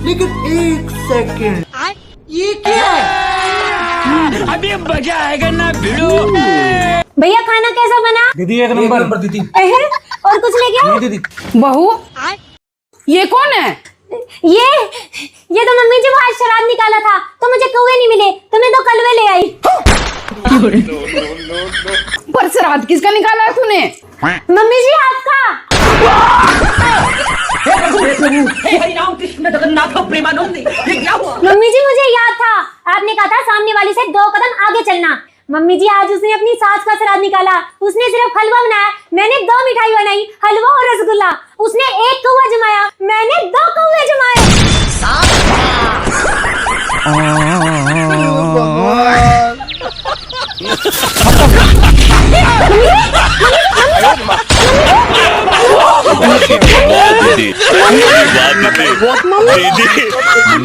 लेकिन एक सेकंड, ये क्या है? अभी मजा आएगा ना भिड़ो। भैया खाना कैसा बना? दीदी एक नंबर दीदी। और कुछ लेके आओ? दीदी बहू ये कौन है? ये तो मम्मी जी वो आज शराब निकाला था तो मुझे कौवे नहीं मिले तो मैं 2 कलवे ले आई। पर श्राद्ध किसका निकाला है तूने? मम्मी जी आपका। कृष्ण जगन्नाथ प्रेमानंद, ये क्या हुआ? मम्मी जी मुझे याद था, आपने कहा था सामने वाली से 2 कदम आगे चलना। मम्मी जी आज उसने अपनी सास का श्राद्ध निकाला, उसने सिर्फ हलवा बनाया, मैंने 2 मिठाई बनाई, हलवा और रसगुल्ला। उसने 1 कौवा जमाया, मैंने 2 कौवे जमाए। दीदी